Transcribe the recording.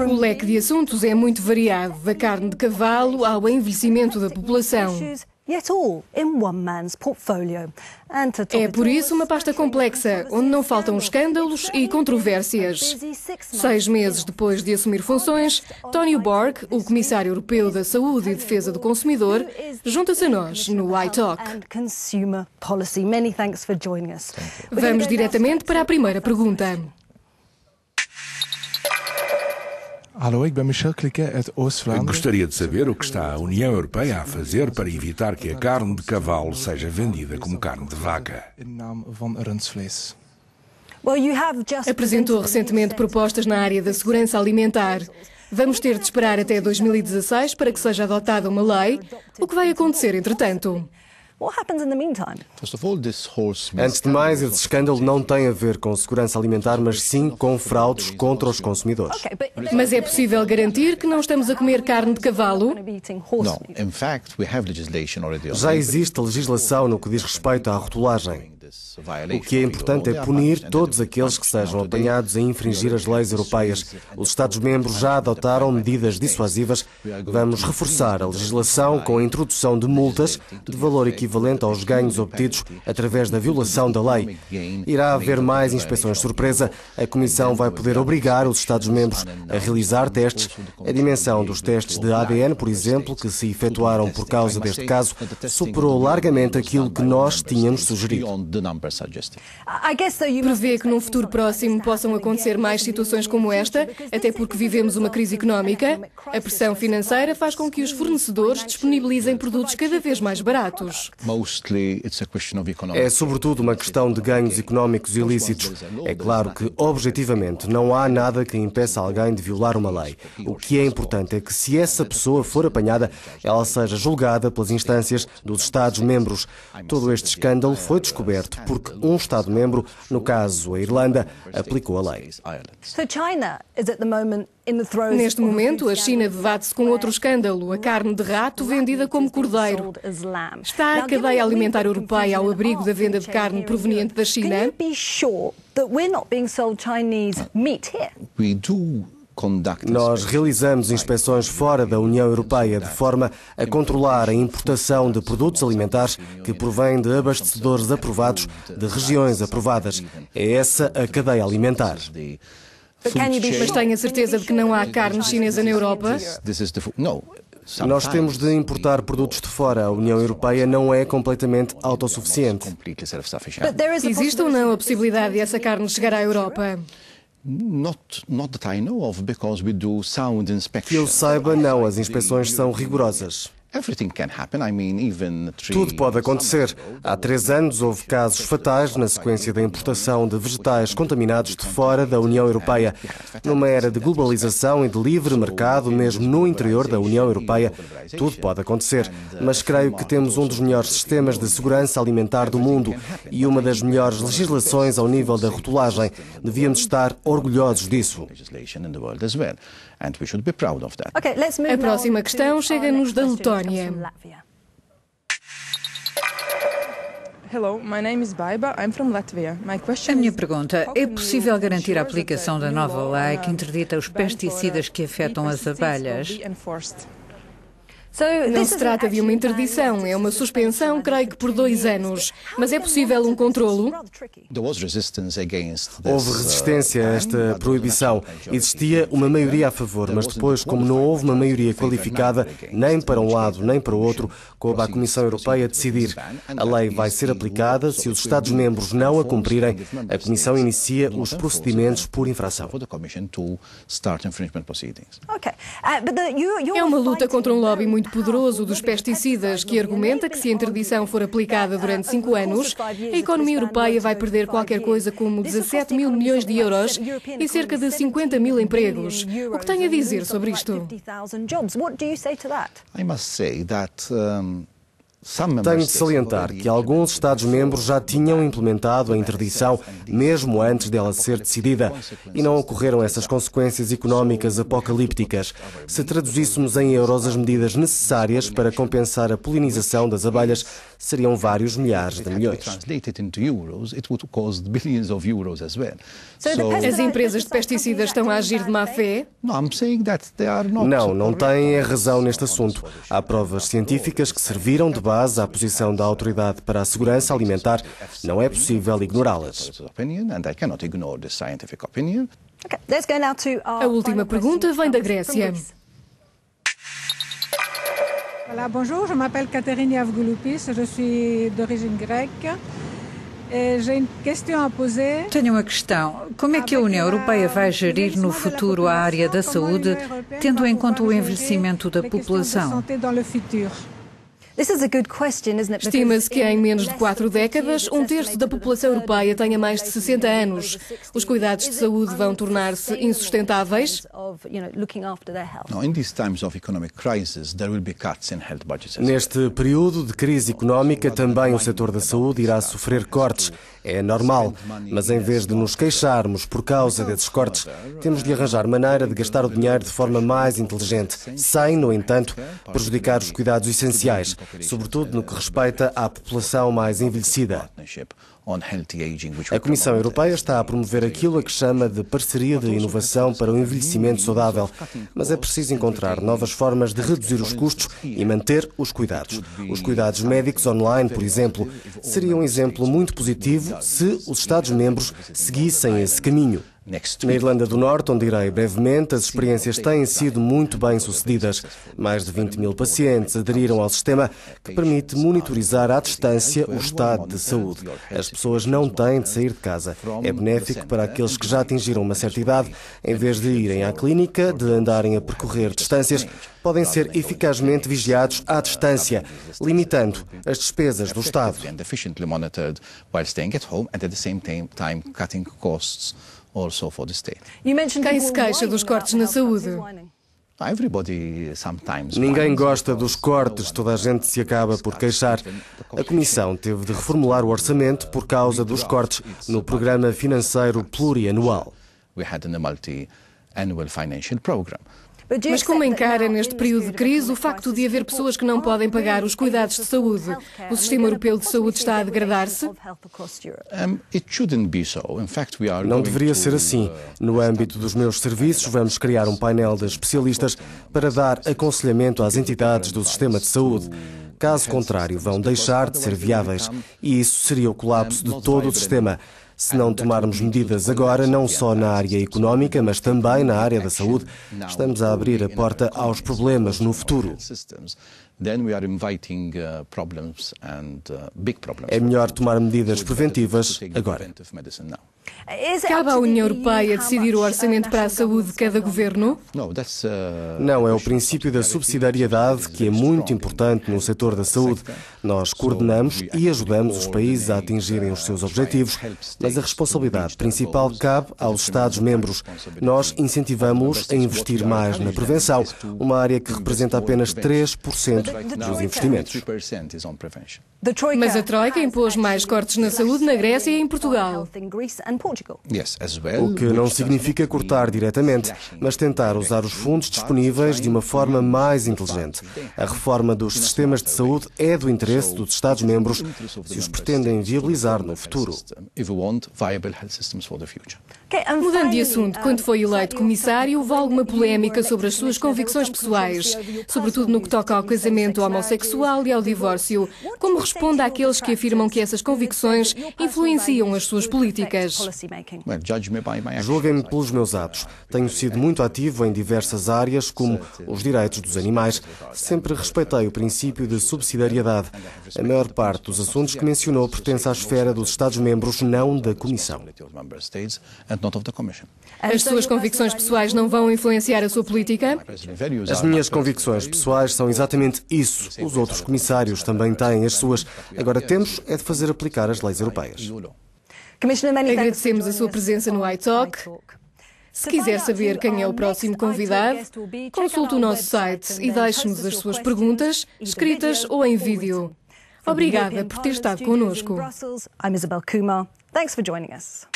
O leque de assuntos é muito variado, da carne de cavalo ao envelhecimento da população. É por isso uma pasta complexa, onde não faltam escândalos e controvérsias. 6 meses depois de assumir funções, Tony Borg, o Comissário Europeu da Saúde e Defesa do Consumidor, junta-se a nós no iTalk. Vamos diretamente para a primeira pergunta. Gostaria de saber o que está a União Europeia a fazer para evitar que a carne de cavalo seja vendida como carne de vaca. Apresentou recentemente propostas na área da segurança alimentar. Vamos ter de esperar até 2016 para que seja adotada uma lei. O que vai acontecer, entretanto? Antes de mais, esse escândalo não tem a ver com segurança alimentar, mas sim com fraudes contra os consumidores. Mas é possível garantir que não estamos a comer carne de cavalo? Já existe legislação no que diz respeito à rotulagem. O que é importante é punir todos aqueles que sejam apanhados a infringir as leis europeias. Os Estados-membros já adotaram medidas dissuasivas. Vamos reforçar a legislação com a introdução de multas de valor equivalente aos ganhos obtidos através da violação da lei. Irá haver mais inspeções surpresa. A Comissão vai poder obrigar os Estados-membros a realizar testes. A dimensão dos testes de ADN, por exemplo, que se efetuaram por causa deste caso, superou largamente aquilo que nós tínhamos sugerido. Prevê que num futuro próximo possam acontecer mais situações como esta, até porque vivemos uma crise económica. A pressão financeira faz com que os fornecedores disponibilizem produtos cada vez mais baratos. É sobretudo uma questão de ganhos económicos ilícitos. É claro que, objetivamente, não há nada que impeça alguém de violar uma lei. O que é importante é que, se essa pessoa for apanhada, ela seja julgada pelas instâncias dos Estados-membros. Todo este escândalo foi descoberto porque um Estado-membro, no caso a Irlanda, aplicou a lei. Neste momento, a China debate-se com outro escândalo, a carne de rato vendida como cordeiro. Está a cadeia alimentar europeia ao abrigo da venda de carne proveniente da China? Nós realizamos inspeções fora da União Europeia de forma a controlar a importação de produtos alimentares que provêm de abastecedores aprovados de regiões aprovadas. É essa a cadeia alimentar. Mas tenho a certeza de que não há carne chinesa na Europa? Nós temos de importar produtos de fora. A União Europeia não é completamente autossuficiente. Existe ou não a possibilidade de essa carne chegar à Europa? Que eu saiba, não. As inspeções são rigorosas. Tudo pode acontecer. Há 3 anos houve casos fatais na sequência da importação de vegetais contaminados de fora da União Europeia. Numa era de globalização e de livre mercado, mesmo no interior da União Europeia, tudo pode acontecer. Mas creio que temos um dos melhores sistemas de segurança alimentar do mundo e uma das melhores legislações ao nível da rotulagem. Devíamos estar orgulhosos disso. A próxima questão chega-nos da Letónia. A minha pergunta é: possível garantir a aplicação da nova lei que interdita os pesticidas que afetam as abelhas? Não se trata de uma interdição, é uma suspensão, creio que por 2 anos. Mas é possível um controlo? Houve resistência a esta proibição. Existia uma maioria a favor, mas depois, como não houve uma maioria qualificada, nem para um lado nem para o outro, coube à Comissão Europeia decidir. A lei vai ser aplicada. Se os Estados-membros não a cumprirem, a Comissão inicia os procedimentos por infração. É uma luta contra um lobby muito poderoso dos pesticidas que argumenta que se a interdição for aplicada durante 5 anos, a economia europeia vai perder qualquer coisa como 17 mil milhões de euros e cerca de 50 mil empregos. O que tem a dizer sobre isto? Tenho de salientar que alguns Estados-membros já tinham implementado a interdição mesmo antes dela ser decidida e não ocorreram essas consequências económicas apocalípticas. Se traduzíssemos em euros as medidas necessárias para compensar a polinização das abelhas, seriam vários milhares de milhões. As empresas de pesticidas estão a agir de má fé? Não têm razão neste assunto. Há provas científicas que serviram de base à posição da Autoridade para a Segurança Alimentar. Não é possível ignorá-las. A última pergunta vem da Grécia. Voilà, bonjour, je m'appelle Catherine Yavgouloupis, je suis d'origine grecque. J'ai une question à poser. Tenho uma questão. Como é que a União Europeia vai gerir no futuro a área da saúde, tendo em conta o envelhecimento da população? Estima-se que em menos de 4 décadas, 1/3 da população europeia tenha mais de 60 anos. Os cuidados de saúde vão tornar-se insustentáveis? Neste período de crise económica, também o setor da saúde irá sofrer cortes. É normal, mas em vez de nos queixarmos por causa desses cortes, temos de arranjar maneira de gastar o dinheiro de forma mais inteligente, sem, no entanto, prejudicar os cuidados essenciais, sobretudo no que respeita à população mais envelhecida. A Comissão Europeia está a promover aquilo a que chama de parceria de inovação para o envelhecimento saudável, mas é preciso encontrar novas formas de reduzir os custos e manter os cuidados. Os cuidados médicos online, por exemplo, seria um exemplo muito positivo se os Estados-membros seguissem esse caminho. Na Irlanda do Norte, onde irei brevemente, as experiências têm sido muito bem-sucedidas. Mais de 20 mil pacientes aderiram ao sistema que permite monitorizar à distância o estado de saúde. As pessoas não têm de sair de casa. É benéfico para aqueles que já atingiram uma certa idade. Em vez de irem à clínica, de andarem a percorrer distâncias, podem ser eficazmente vigiados à distância, limitando as despesas do Estado. Quem se queixa dos cortes na saúde? Ninguém gosta dos cortes, toda a gente se acaba por queixar. A Comissão teve de reformular o orçamento por causa dos cortes no Programa Financeiro Plurianual. Mas como encara neste período de crise o facto de haver pessoas que não podem pagar os cuidados de saúde? O sistema europeu de saúde está a degradar-se? Não deveria ser assim. No âmbito dos meus serviços, vamos criar um painel de especialistas para dar aconselhamento às entidades do sistema de saúde. Caso contrário, vão deixar de ser viáveis. E isso seria o colapso de todo o sistema. Se não tomarmos medidas agora, não só na área económica, mas também na área da saúde, estamos a abrir a porta aos problemas no futuro. É melhor tomar medidas preventivas agora. Cabe à União Europeia decidir o orçamento para a saúde de cada governo? Não, é o princípio da subsidiariedade que é muito importante no setor da saúde. Nós coordenamos e ajudamos os países a atingirem os seus objetivos, mas a responsabilidade principal cabe aos Estados-membros. Nós incentivamos-los a investir mais na prevenção, uma área que representa apenas 3% dos investimentos. Mas a Troika impôs mais cortes na saúde na Grécia e em Portugal. O que não significa cortar diretamente, mas tentar usar os fundos disponíveis de uma forma mais inteligente. A reforma dos sistemas de saúde é do interesse dos Estados-membros se os pretendem viabilizar no futuro. Mudando de assunto, quando foi eleito comissário, houve alguma polémica sobre as suas convicções pessoais, sobretudo no que toca ao casamento homossexual e ao divórcio. Como responde àqueles que afirmam que essas convicções influenciam as suas políticas? Julguem-me pelos meus atos. Tenho sido muito ativo em diversas áreas, como os direitos dos animais. Sempre respeitei o princípio de subsidiariedade. A maior parte dos assuntos que mencionou pertence à esfera dos Estados-membros, não da Comissão. As suas convicções pessoais não vão influenciar a sua política? As minhas convicções pessoais são exatamente isso. Os outros comissários também têm as suas. Agora temos é de fazer aplicar as leis europeias. Agradecemos a sua presença no iTalk. Se quiser saber quem é o próximo convidado, consulte o nosso site e deixe-nos as suas perguntas, escritas ou em vídeo. Obrigada por ter estado connosco. I'm Isabel Kumar. Thanks for joining us.